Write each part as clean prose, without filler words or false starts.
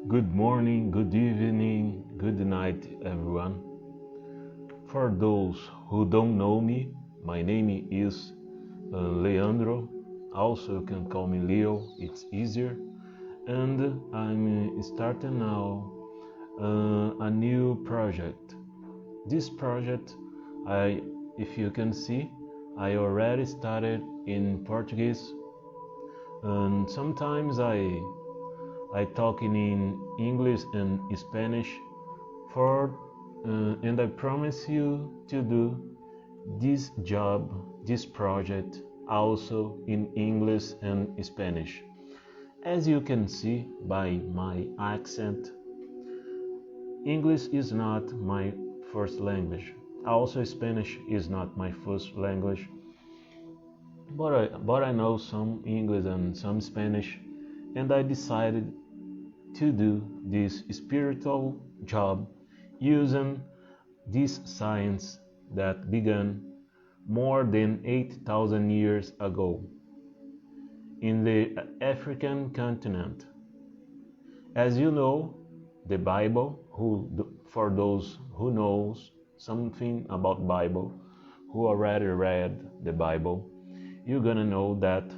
Good morning, good evening, good night, everyone. For those who don't know me, my name is Leandro. Also, you can call me Leo, it's easier. And I'm starting now a new project. This project, if you can see, I already started in Portuguese, and sometimes I talk in English and Spanish for and I promise you to do this job, this project also in English and Spanish. As you can see by my accent, English is not my first language. Also Spanish is not my first language, but I know some English and some Spanish, and I decided to do this spiritual job using this science that began more than 8,000 years ago in the African continent. As you know, the Bible, for those who knows something about Bible, who already read the Bible, you're gonna know that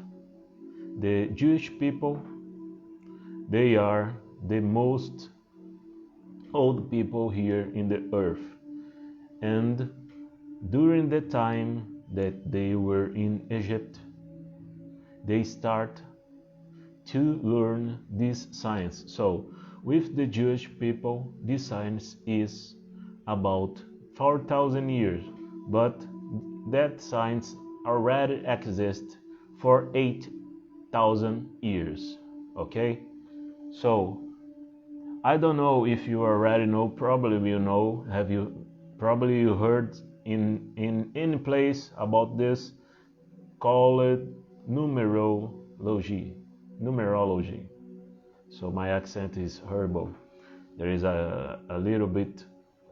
the Jewish people, they are the most old people here in the earth. And during the time that they were in Egypt, they start to learn this science. So with the Jewish people, this science is about 4,000 years, but that science already exists for 8,000 years. Okay? So I don't know if you already know, probably you know, probably you heard in any place about this, call it numerology. Numerology. So my accent is horrible. There is a little bit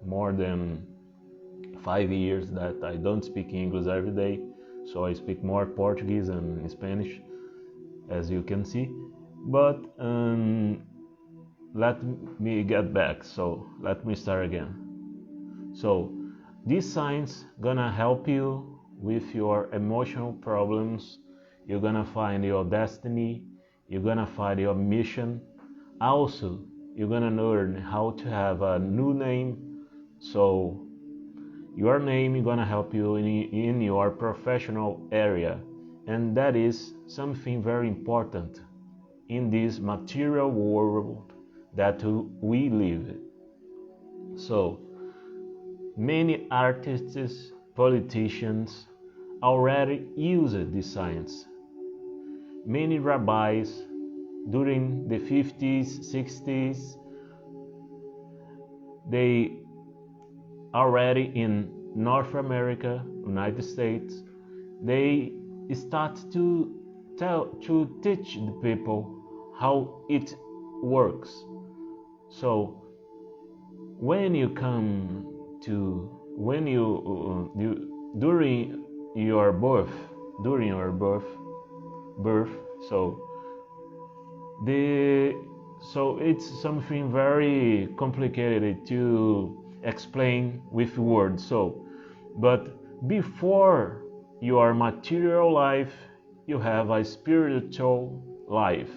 more than 5 years that I don't speak English every day, so I speak more Portuguese and Spanish, as you can see. But let me get back. So let me start again. So this science gonna help you with your emotional problems. You're gonna find your destiny. You're gonna find your mission. Also, you're gonna learn how to have a new name. So your name is gonna help you in your professional area, and that is something very important in this material world that we live. So many artists, politicians already use this science. Many rabbis during the 50s, 60s, they already in North America, United States, they start to teach the people how it works. So when you come to during your birth, so it's something very complicated to explain with words. So but before your material life, you have a spiritual life,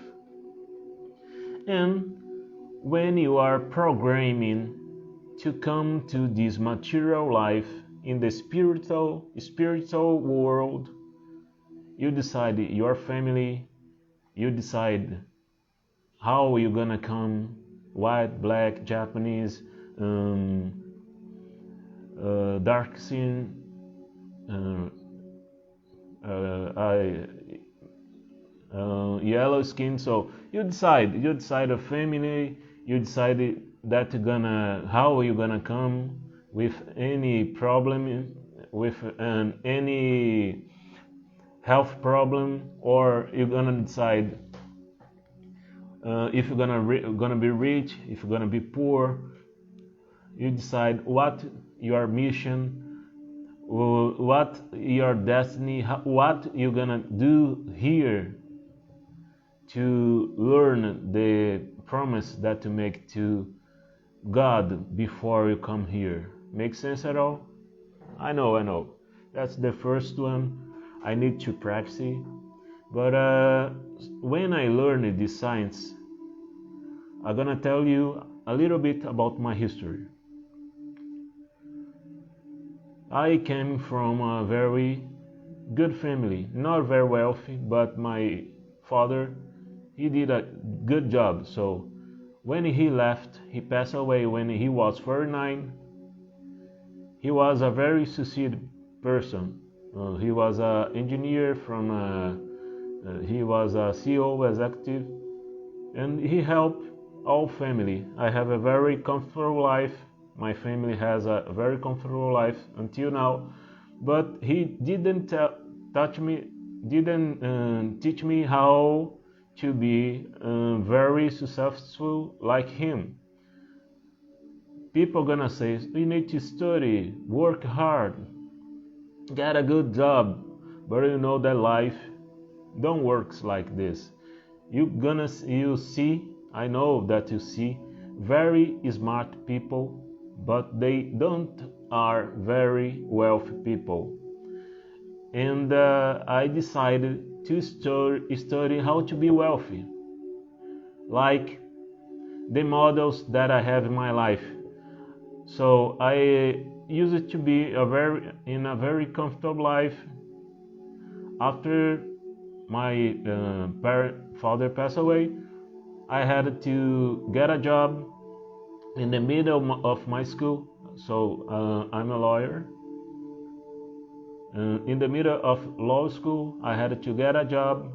and when you are programming to come to this material life in the spiritual world, you decide your family, you decide how you're gonna come, white, black, Japanese, dark skin, uh, yellow skin. So you decide a family, you decide that how you're gonna come with any problem, with any health problem, or you're gonna decide if you're gonna be rich, if you're gonna be poor. You decide what your mission, what your destiny, what you're gonna do here to learn the promise that you make to God before you come here. Make sense at all? I know. That's the first one I need to practice. But when I learned this science, I'm gonna tell you a little bit about my history. I came from a very good family, not very wealthy, but my father, he did a good job. So when he left, he passed away when he was 49. He was a very succeeded person. He was an engineer he was a CEO executive, and he helped all family. I have a very comfortable life. My family has a very comfortable life until now, but he didn't teach me how to be very successful like him. People gonna say you need to study, work hard, get a good job, but you know that life don't works like this. You see, I know that you see very smart people, but they don't are very wealthy people. And I decided to study how to be wealthy, like the models that I have in my life. So I used to be in a very comfortable life. After my father passed away, I had to get a job in the middle of my school. So I'm a lawyer. In the middle of law school, I had to get a job.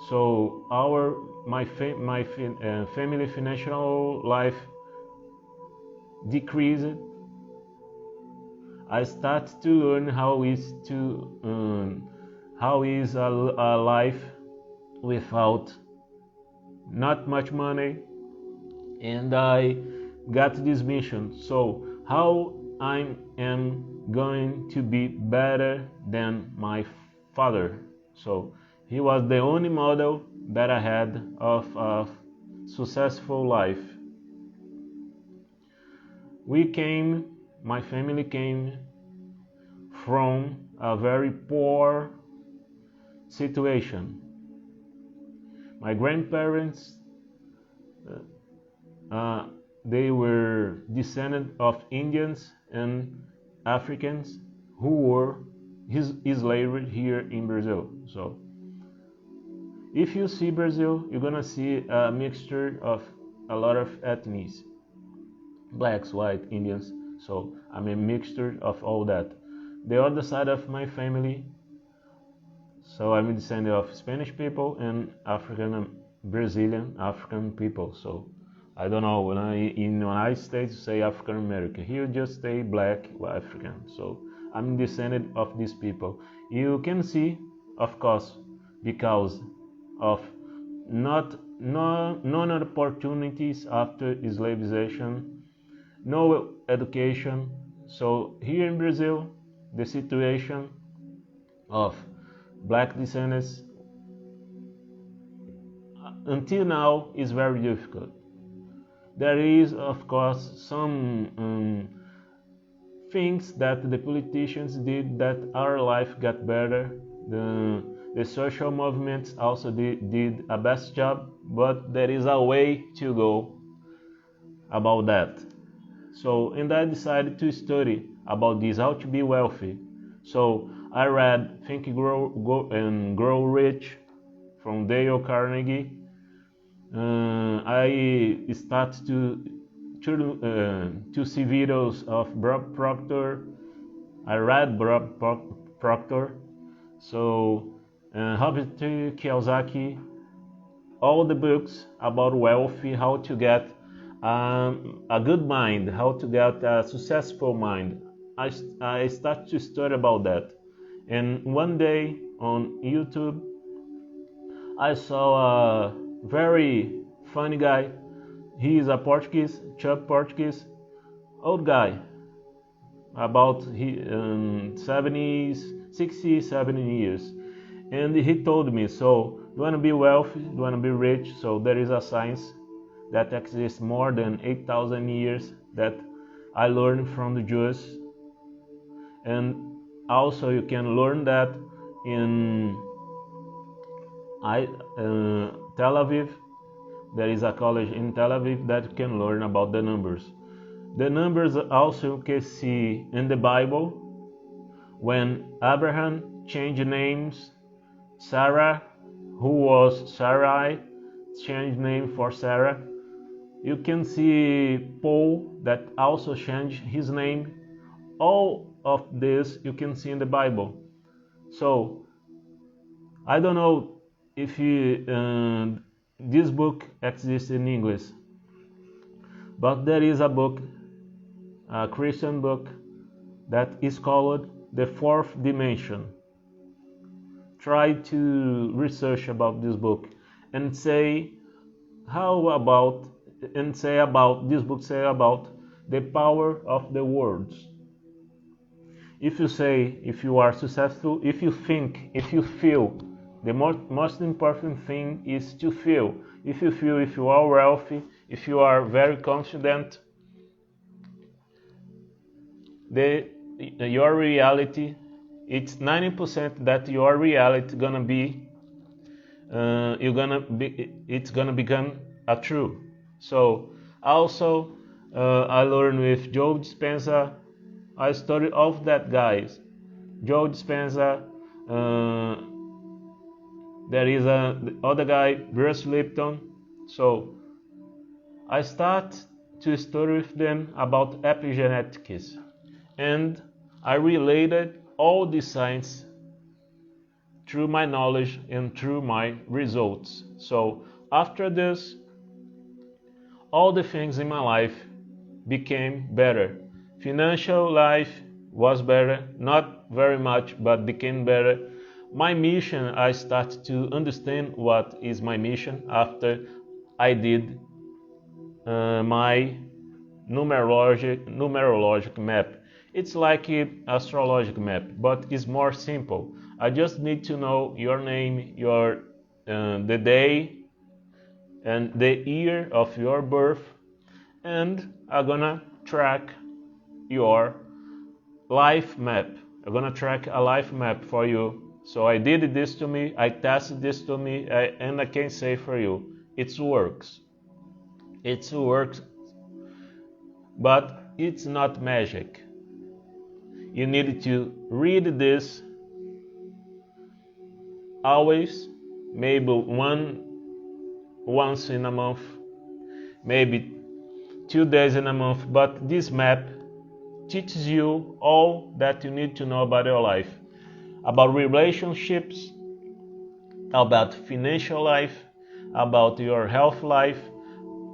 So my family financial life decreased. I started to learn how is a life without not much money, and I got this mission. So how I am going to be better than my father? So he was the only model that I had of a successful life. My family came from a very poor situation. My grandparents, they were descended of Indians and Africans who were enslaved here in Brazil. So if you see Brazil, you're gonna see a mixture of a lot of ethnies, blacks, white, Indians. So I'm a mixture of all that. The other side of my family, so I'm a descendant of Spanish people and Brazilian African people. So I don't know, when in the United States you say African American, here just say black or African. So I'm descendant of these people. You can see, of course, because of none opportunities after Islamization, no education. So here in Brazil, the situation of black descendants until now is very difficult. There is, of course, some things that the politicians did that our life got better. The social movements also did a best job, but there is a way to go about that. So, and I decided to study about this, how to be wealthy. So I read Think, Grow Rich from Dale Carnegie. I start to see videos of Bob Proctor. I read Bob Proctor. So Robert Kiyosaki, all the books about wealthy, how to get a good mind, how to get a successful mind. I start to study about that. And one day on YouTube, I saw a very funny guy. He is a Portuguese, old guy, about 60, 70 years. And he told me, so you want to be wealthy, you want to be rich, so there is a science that exists more than 8,000 years that I learned from the Jews. And also you can learn that in Tel Aviv. There is a college in Tel Aviv that can learn about the numbers. The numbers also you can see in the Bible when Abraham changed names. Sarah, who was Sarai, changed name for Sarah. You can see Paul that also changed his name. All of this you can see in the Bible. So I don't know if this book exists in English, but there is a book, a Christian book, that is called The Fourth Dimension. Try to research about this book and say about this book say about the power of the words. If you are successful, if you feel, the most important thing is to feel. If you are wealthy, if you are very confident, your reality, it's 90% that your reality gonna be it's gonna become a true. So also I learned with Joe Dispenza. I studied of that guys. Joe Dispenza, there is the other guy, Bruce Lipton. So I start to study with them about epigenetics, and I related all the science through my knowledge and through my results. So after this, all the things in my life became better. Financial life was better, not very much, but became better. My mission, I start to understand what is my mission after I did my numerologic map. It's like an astrological map, but it's more simple. I just need to know your name, the day and the year of your birth, and I'm gonna track your life map. I'm gonna track a life map for you. So I did this to me, I tested this to me, and I can say for you, it works. It works, but it's not magic. You need to read this always, maybe once in a month, maybe 2 days in a month, but this map teaches you all that you need to know about your life, about relationships, about financial life, about your health life,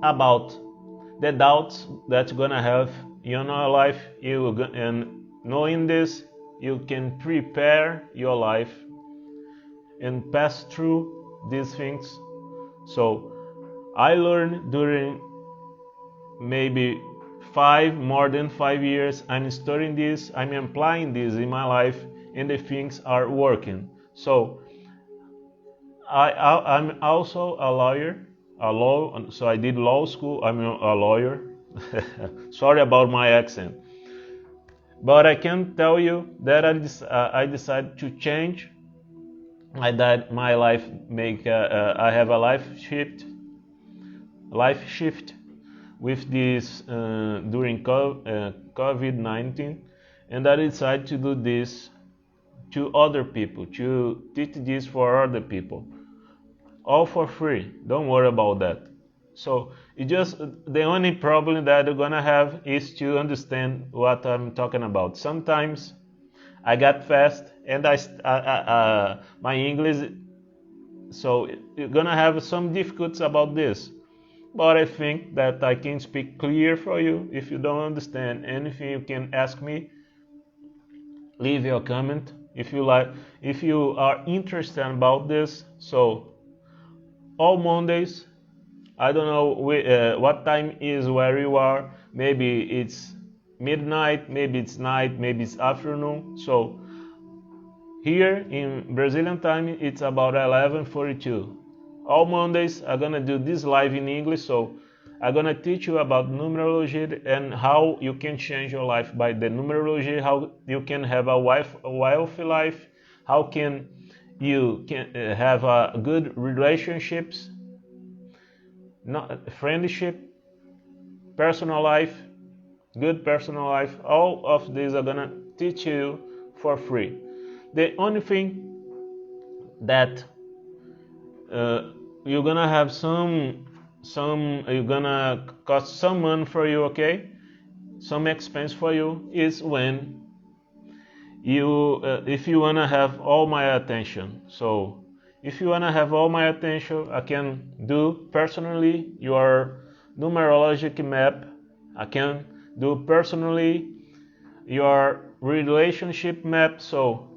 about the doubts that you're gonna have in your life. And knowing this, you can prepare your life and pass through these things. So I learned during maybe more than 5 years. I'm studying this, I'm applying this in my life, and the things are working. So I'm also a lawyer, so I did law school. I'm a lawyer. Sorry about my accent, but I can tell you that I decided to change my life. I have a life shift with this during COVID-19, and I decided to do this to other people, to teach this for other people, all for free. Don't worry about that. So the only problem that you're gonna have is to understand what I'm talking about. Sometimes I got fast and my English, so you're gonna have some difficulties about this. But I think that I can speak clear for you. If you don't understand anything, you can ask me. Leave your comment if you like. If you are interested about this, so all Mondays, I don't know what time is where you are. Maybe it's midnight, maybe it's night, maybe it's afternoon. So here in Brazilian time, it's about 11:42. All Mondays, I'm gonna do this live in English. So I'm gonna teach you about numerology and how you can change your life by the numerology, how you can have a wealthy life, how can you can have good relationships, not friendship, personal life, good personal life. All of these are gonna teach you for free. The only thing that you're gonna have some you're gonna cost some money for you, okay, some expense for you, is when you if you wanna have all my attention. So if you wanna have all my attention, I can do personally your numerologic map. I can do personally your relationship map. So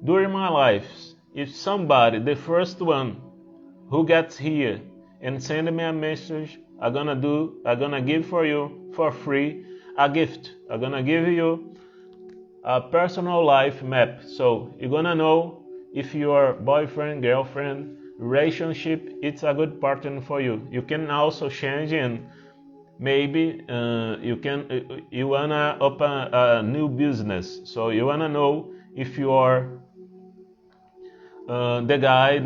during my life, if somebody, the first one who gets here and send me a message, I'm gonna give for you for free a gift. I'm gonna give you a personal life map. So you're gonna know if your boyfriend, girlfriend, relationship, it's a good partner for you. You can also change in maybe you wanna open a new business. So you wanna know if you are the guy,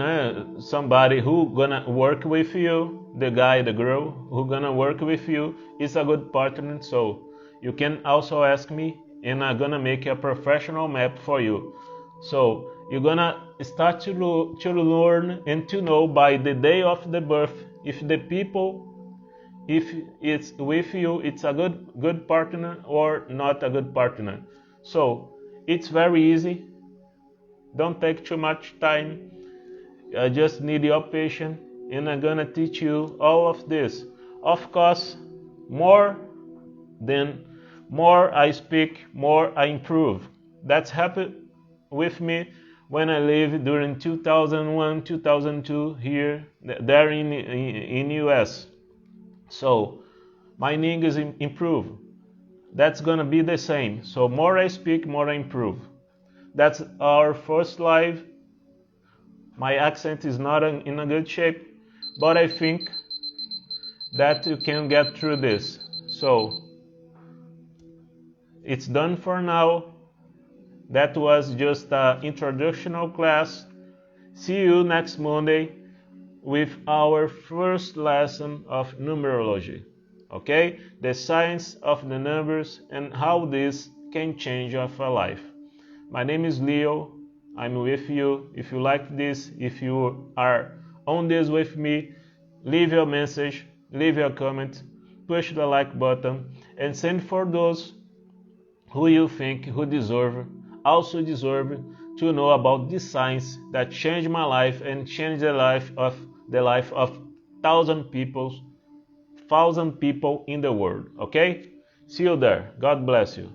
somebody who gonna work with you, the guy, the girl who gonna work with you is a good partner. So you can also ask me, and I'm gonna make a professional map for you. So you're gonna start to learn and to know by the day of the birth if the people, if it's with you, it's a good partner or not a good partner. So it's very easy. Don't take too much time. I just need your patience, and I'm gonna teach you all of this. Of course, more than more I speak, more I improve. That's happened with me when I lived during 2001, 2002 here, there in US. So my English improve. That's gonna be the same. So more I speak, more I improve. That's our first live. My accent is not in a good shape, but I think that you can get through this. So it's done for now. That was just an introductional class. See you next Monday with our first lesson of numerology. Okay? The science of the numbers and how this can change your life. My name is Leo. I'm with you. If you like this, if you are on this with me, leave your message, leave your comment, push the like button, and send for those who you think who also deserve to know about this science that changed my life and changed the life of thousand people in the world. Okay? See you there. God bless you.